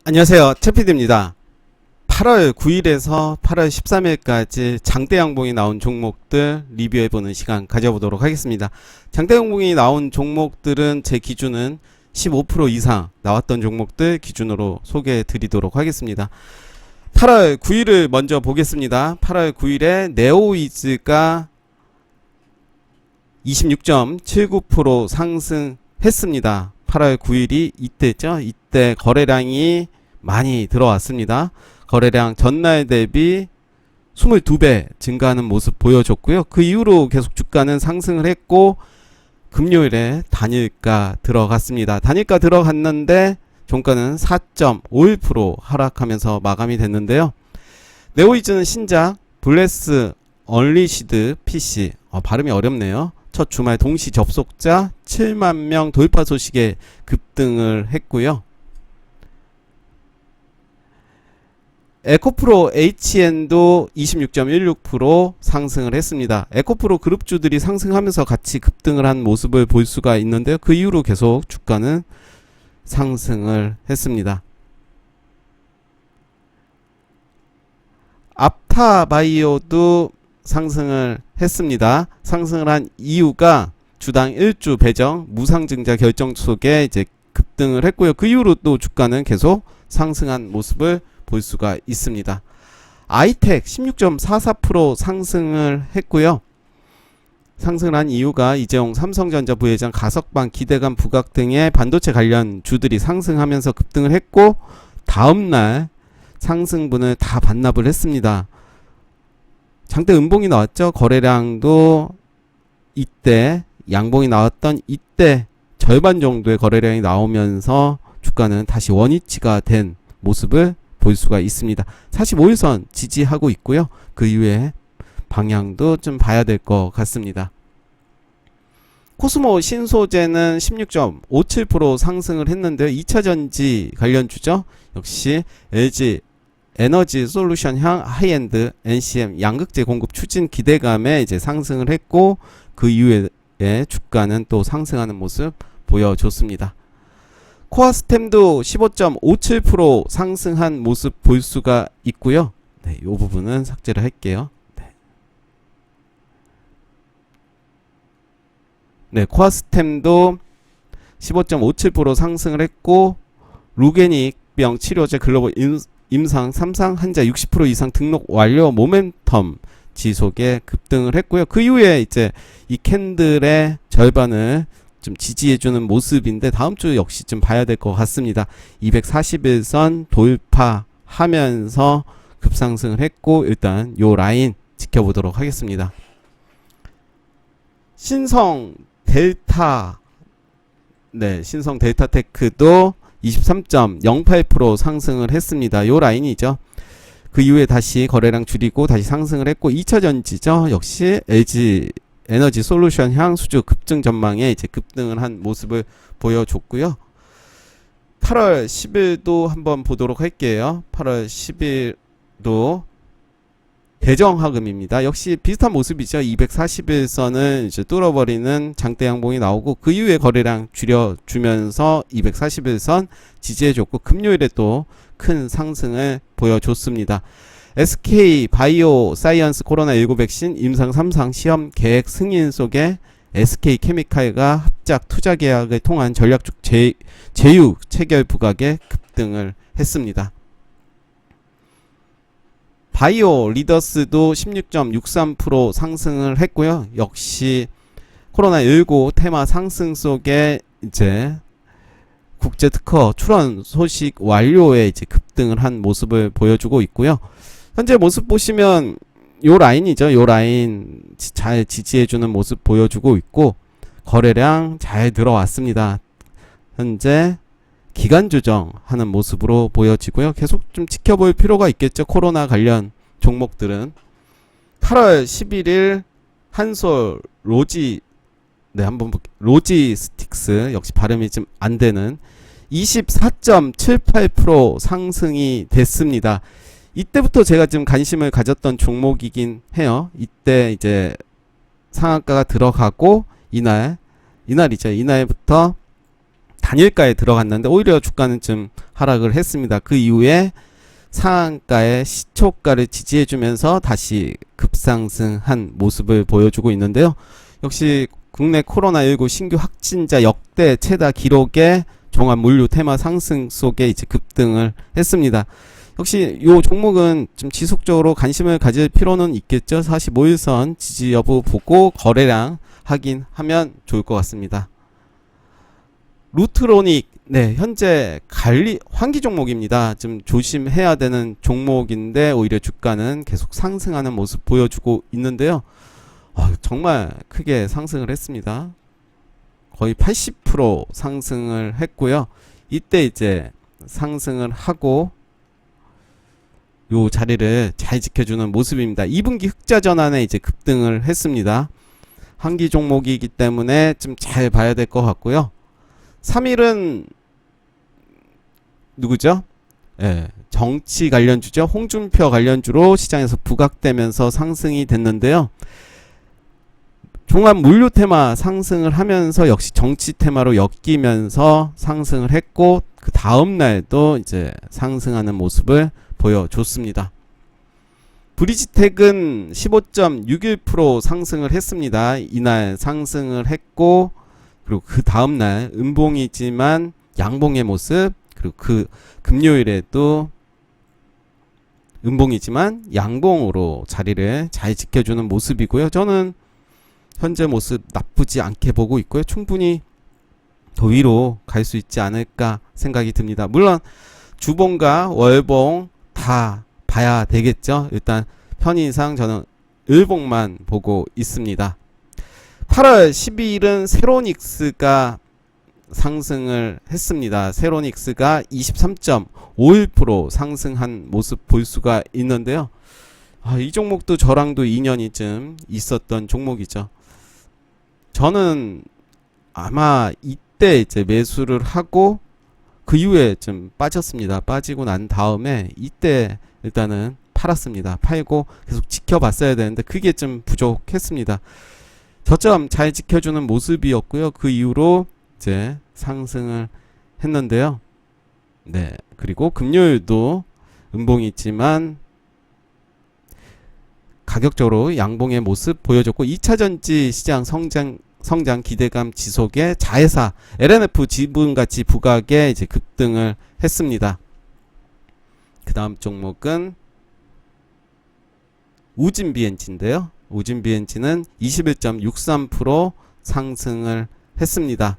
안녕하세요. 채피디입니다. 8월 9일에서 8월 13일까지 장대 양봉이 나온 종목들 리뷰해보는 시간 가져보도록 하겠습니다. 장대 양봉이 나온 종목들은 제 기준은 15% 이상 나왔던 종목들 기준으로 소개해 드리도록 하겠습니다. 8월 9일을 먼저 보겠습니다. 8월 9일에 네오이즈가 26.79% 상승했습니다. 8월 9일이 이때죠. 이때 거래량이 많이 들어왔습니다. 거래량 전날 대비 22배 증가하는 모습 보여줬고요. 그 이후로 계속 주가는 상승을 했고 금요일에 단일가 들어갔습니다. 단일가 들어갔는데 종가는 4.51% 하락하면서 마감이 됐는데요. 네오이즈는 신작 블레스 얼리시드 PC 발음이 어렵네요. 첫 주말 동시 접속자 7만 명 돌파 소식에 급등을 했고요. 에코프로 HN도 26.16% 상승을 했습니다. 에코프로 그룹주들이 상승하면서 같이 급등을 한 모습을 볼 수가 있는데요. 그 이후로 계속 주가는 상승을 했습니다. 앞타바이오도 상승을 했습니다. 상승을 한 이유가 주당 1주 배정 무상증자 결정 속에 이제 급등을 했고요. 그 이후로 또 주가는 계속 상승한 모습을 볼 수가 있습니다. 아이텍 16.44% 상승을 했고요. 상승을 한 이유가 이재용 삼성전자 부회장 가석방 기대감 부각 등의 반도체 관련 주들이 상승하면서 급등을 했고 다음날 상승분을 다 반납을 했습니다. 장대 음봉이 나왔죠. 거래량도 이때 양봉이 나왔던 이때 절반 정도의 거래량이 나오면서 주가는 다시 원위치가 된 모습을 볼 수가 있습니다. 45일선 지지하고 있고요. 그 이후에 방향도 좀 봐야 될 것 같습니다. 코스모 신소재는 16.57% 상승을 했는데요. 2차전지 관련주죠. 역시 LG 에너지 솔루션향 하이엔드 NCM 양극재 공급 추진 기대감에 이제 상승을 했고 그 이후에 주가는 또 상승하는 모습 보여줬습니다. 코아스템도 15.57% 상승한 모습 볼 수가 있고요. 네, 이 부분은 삭제를 할게요. 네, 코아스템도 15.57% 상승을 했고 루게닉병 치료제 글로벌 임상 3상 환자 60% 이상 등록 완료 모멘텀 지속에 급등을 했고요. 그 이후에 이제 이 캔들의 절반을 좀 지지해주는 모습인데 다음 주 역시 좀 봐야 될 것 같습니다. 241선 돌파하면서 급상승을 했고 일단 요 라인 지켜보도록 하겠습니다. 신성 델타 신성 델타테크도 23.08% 상승을 했습니다. 요 라인이죠. 그 이후에 다시 거래량 줄이고 다시 상승을 했고 2차전지죠. 역시 LG 에너지 솔루션 향 수주 급증 전망에 이제 급등을 한 모습을 보여줬고요. 8월 10일도 한번 보도록 할게요. 8월 10일도 대정하금입니다. 역시 비슷한 모습이죠. 241선을 이제 뚫어버리는 장대 양봉이 나오고 그 이후에 거래량 줄여주면서 241선 지지해줬고 금요일에 또 큰 상승을 보여줬습니다. SK 바이오 사이언스 코로나19 백신 임상 3상 시험 계획 승인 속에 SK 케미칼과 합작 투자 계약을 통한 전략적 제휴 체결 부각에 급등을 했습니다. 바이오 리더스도 16.63% 상승을 했고요. 역시 코로나19 테마 상승 속에 이제 국제 특허 출원 소식 완료에 이제 급등을 한 모습을 보여주고 있고요. 현재 모습 보시면 요 라인이죠. 요 라인 잘 지지해주는 모습 보여주고 있고 거래량 잘 들어왔습니다. 현재 기간 조정하는 모습으로 보여지고요. 계속 좀 지켜볼 필요가 있겠죠. 코로나 관련 종목들은 8월 11일 한솔 로지스틱스 역시 발음이 좀 안되는 24.78% 상승이 됐습니다. 이때부터 제가 좀 관심을 가졌던 종목이긴 해요. 이때 이제 상한가가 들어가고 이날부터 단일가에 들어갔는데 오히려 주가는 좀 하락을 했습니다. 그 이후에 상한가의 시초가를 지지해주면서 다시 급상승한 모습을 보여주고 있는데요. 역시 국내 코로나19 신규 확진자 역대 최다 기록의 종합 물류 테마 상승 속에 이제 급등을 했습니다. 역시 이 종목은 좀 지속적으로 관심을 가질 필요는 있겠죠. 45일선 지지 여부 보고 거래량 확인하면 좋을 것 같습니다. 루트로닉, 네, 현재 환기 종목입니다. 좀 조심해야 되는 종목인데 오히려 주가는 계속 상승하는 모습 보여주고 있는데요. 정말 크게 상승을 했습니다. 거의 80% 상승을 했고요. 이때 이제 상승을 하고 요 자리를 잘 지켜주는 모습입니다. 2분기 흑자 전환에 이제 급등을 했습니다. 한기 종목이기 때문에 좀 잘 봐야 될 것 같고요. 3일은 누구죠? 예, 정치 관련주죠. 홍준표 관련주로 시장에서 부각되면서 상승이 됐는데요. 종합 물류 테마 상승을 하면서 역시 정치 테마로 엮이면서 상승을 했고 그 다음 날도 이제 상승하는 모습을 보여줬습니다. 브리지텍은 15.61% 상승을 했습니다. 이날 상승을 했고 그리고 그 다음날 음봉이지만 양봉의 모습, 그리고 그 금요일에도 음봉이지만 양봉으로 자리를 잘 지켜주는 모습이고요. 저는 현재 모습 나쁘지 않게 보고 있고요. 충분히 더 위로 갈 수 있지 않을까 생각이 듭니다. 물론 주봉과 월봉 다 봐야 되겠죠. 일단 편의상 저는 일봉만 보고 있습니다. 8월 12일은 세로닉스가 상승을 했습니다. 세로닉스가 23.51% 상승한 모습 볼 수가 있는데요. 이 종목도 저랑도 인연이 좀 있었던 종목이죠. 저는 아마 이때 이제 매수를 하고 그 이후에 좀 빠졌습니다. 빠지고 난 다음에 이때 일단은 팔았습니다. 팔고 계속 지켜봤어야 되는데 그게 좀 부족했습니다. 저점 잘 지켜주는 모습이었고요. 그 이후로 이제 상승을 했는데요. 네, 그리고 금요일도 음봉이 있지만 가격적으로 양봉의 모습 보여줬고 2차전지 시장 성장 기대감 지속에 자회사 LNF 지분가치 부각에 이제 급등을 했습니다. 그 다음 종목은 우진비엔지인데요. 우진비엔지는 21.63% 상승을 했습니다.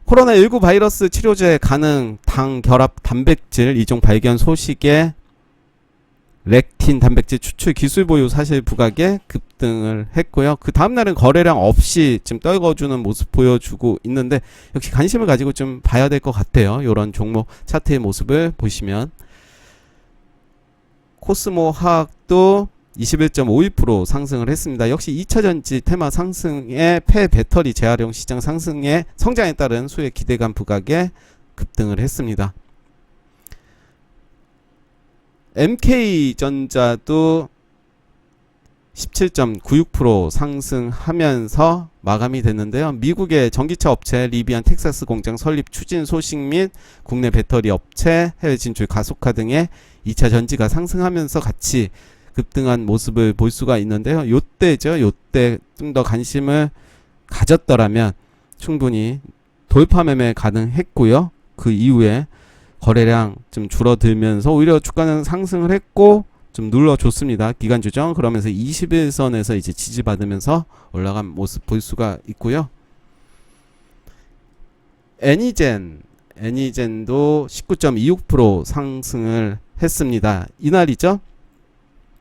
코로나19 바이러스 치료제 가능 당 결합 단백질 이종 발견 소식에 렉틴 단백질 추출 기술 보유 사실 부각에 급등을 했고요. 그 다음날은 거래량 없이 지금 떨궈주는 모습 보여주고 있는데 역시 관심을 가지고 좀 봐야 될 것 같아요. 이런 종목 차트의 모습을 보시면 코스모 화학도 21.51% 상승을 했습니다. 역시 2차전지 테마 상승에 폐배터리 재활용 시장 상승의 성장에 따른 수혜 기대감 부각에 급등을 했습니다. MK전자도 17.96% 상승하면서 마감이 됐는데요. 미국의 전기차 업체 리비안 텍사스 공장 설립 추진 소식 및 국내 배터리 업체 해외 진출 가속화 등의 2차 전지가 상승하면서 같이 급등한 모습을 볼 수가 있는데요. 요때죠. 요때 좀 더 관심을 가졌더라면 충분히 돌파 매매 가능했고요. 그 이후에 거래량 좀 줄어들면서 오히려 주가는 상승을 했고 좀 눌러줬습니다. 기간조정 그러면서 21선에서 이제 지지받으면서 올라간 모습 볼 수가 있고요. 애니젠도 19.26% 상승을 했습니다. 이날이죠.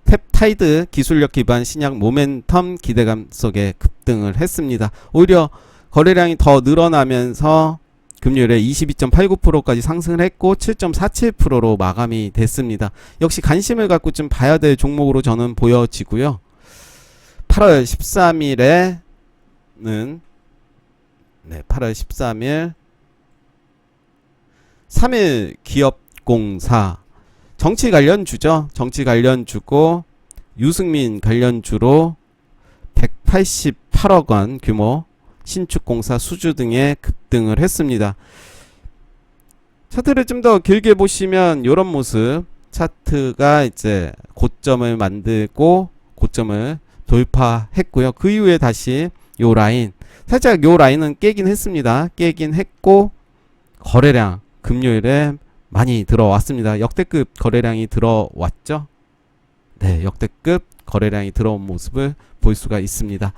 펩타이드 기술력 기반 신약 모멘텀 기대감 속에 급등을 했습니다. 오히려 거래량이 더 늘어나면서 금요일에 22.89%까지 상승을 했고 7.47%로 마감이 됐습니다. 역시 관심을 갖고 좀 봐야 될 종목으로 저는 보여지고요. 8월 13일에는 8월 13일 3일 기업공사 정치 관련주죠. 정치 관련주고 유승민 관련주로 188억 원 규모 신축공사, 수주 등에 급등을 했습니다. 차트를 좀 더 길게 보시면 이런 모습, 차트가 이제 고점을 만들고 고점을 돌파했고요. 그 이후에 다시 요 라인, 살짝 요 라인은 깨긴 했습니다. 깨긴 했고 거래량 금요일에 많이 들어왔습니다. 역대급 거래량이 들어왔죠. 네, 역대급 거래량이 들어온 모습을 볼 수가 있습니다.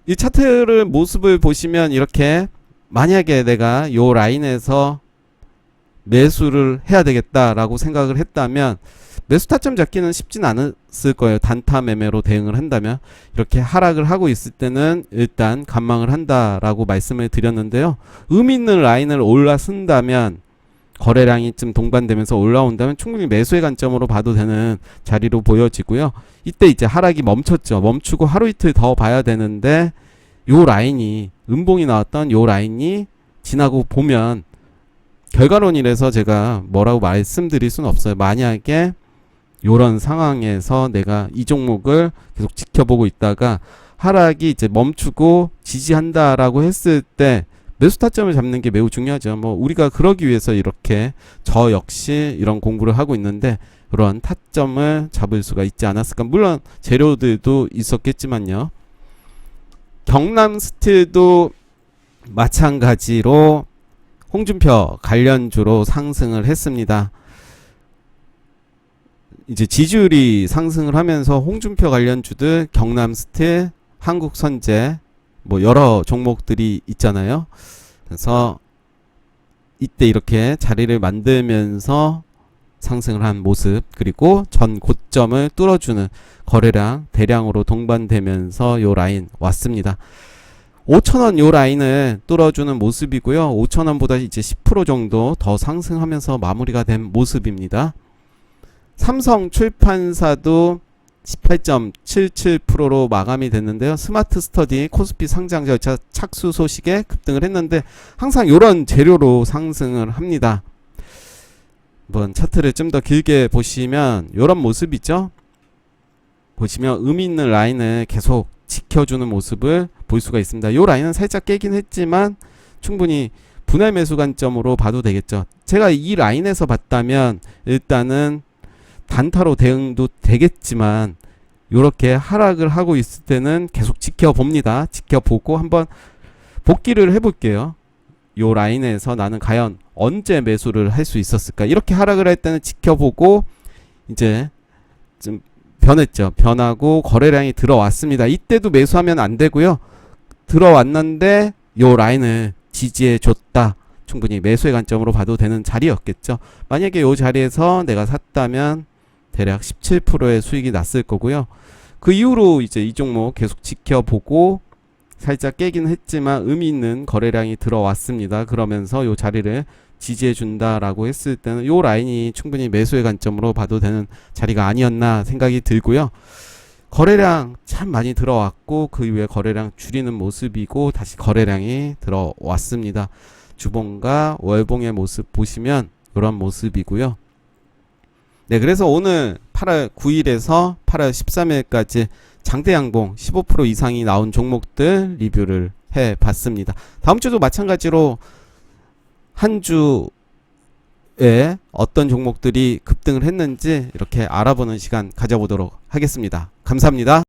이 차트를 모습을 보시면 이렇게, 만약에 내가 요 라인에서 매수를 해야 되겠다라고 생각을 했다면 매수 타점 잡기는 쉽진 않았을 거예요. 단타 매매로 대응을 한다면. 이렇게 하락을 하고 있을 때는 일단 관망을 한다라고 말씀을 드렸는데요. 의미 있는 라인을 올라선다면, 거래량이 좀 동반되면서 올라온다면 충분히 매수의 관점으로 봐도 되는 자리로 보여지고요. 이때 이제 하락이 멈췄죠. 멈추고 하루 이틀 더 봐야 되는데, 요 라인이, 음봉이 나왔던 요 라인이 지나고 보면, 결과론이라서 제가 뭐라고 말씀드릴 수는 없어요. 만약에 요런 상황에서 내가 이 종목을 계속 지켜보고 있다가 하락이 이제 멈추고 지지한다라고 했을 때 매수 타점을 잡는 게 매우 중요하죠. 뭐 우리가 그러기 위해서 이렇게 저 역시 이런 공부를 하고 있는데, 그런 타점을 잡을 수가 있지 않았을까. 물론 재료들도 있었겠지만요. 경남스틸도 마찬가지로 홍준표 관련주로 상승을 했습니다. 이제 지지율이 상승을 하면서 홍준표 관련주들, 경남스틸, 한국선제, 뭐 여러 종목들이 있잖아요. 그래서 이때 이렇게 자리를 만들면서 상승을 한 모습, 그리고 전 고점을 뚫어주는 거래량 대량으로 동반되면서 요 라인 왔습니다. 5,000원 요 라인을 뚫어주는 모습이고요. 5,000원보다 이제 10% 정도 더 상승하면서 마무리가 된 모습입니다. 삼성 출판사도 18.77%로 마감이 됐는데요. 스마트 스터디 코스피 상장 절차 착수 소식에 급등을 했는데, 항상 이런 재료로 상승을 합니다. 한번 차트를 좀 더 길게 보시면 이런 모습이죠. 보시면 의미 있는 라인을 계속 지켜주는 모습을 볼 수가 있습니다. 이 라인은 살짝 깨긴 했지만 충분히 분할 매수 관점으로 봐도 되겠죠. 제가 이 라인에서 봤다면 일단은 단타로 대응도 되겠지만, 이렇게 하락을 하고 있을 때는 계속 지켜봅니다. 지켜보고 한번 복귀를 해볼게요. 요 라인에서 나는 과연 언제 매수를 할 수 있었을까. 이렇게 하락을 할 때는 지켜보고, 이제 좀 변했죠. 변하고 거래량이 들어왔습니다. 이때도 매수하면 안 되고요. 들어왔는데 요 라인을 지지해 줬다. 충분히 매수의 관점으로 봐도 되는 자리였겠죠. 만약에 요 자리에서 내가 샀다면 대략 17%의 수익이 났을 거고요. 그 이후로 이제 이 종목 계속 지켜보고 살짝 깨긴 했지만 의미 있는 거래량이 들어왔습니다. 그러면서 요 자리를 지지해 준다라고 했을 때는 요 라인이 충분히 매수의 관점으로 봐도 되는 자리가 아니었나 생각이 들고요. 거래량 참 많이 들어왔고 그 이후에 거래량 줄이는 모습이고 다시 거래량이 들어왔습니다. 주봉과 월봉의 모습 보시면 이런 모습이고요. 네, 그래서 오늘 8월 9일에서 8월 13일까지 장대 양봉 15% 이상이 나온 종목들 리뷰를 해봤습니다. 다음 주도 마찬가지로 한 주에 어떤 종목들이 급등을 했는지 이렇게 알아보는 시간 가져보도록 하겠습니다. 감사합니다.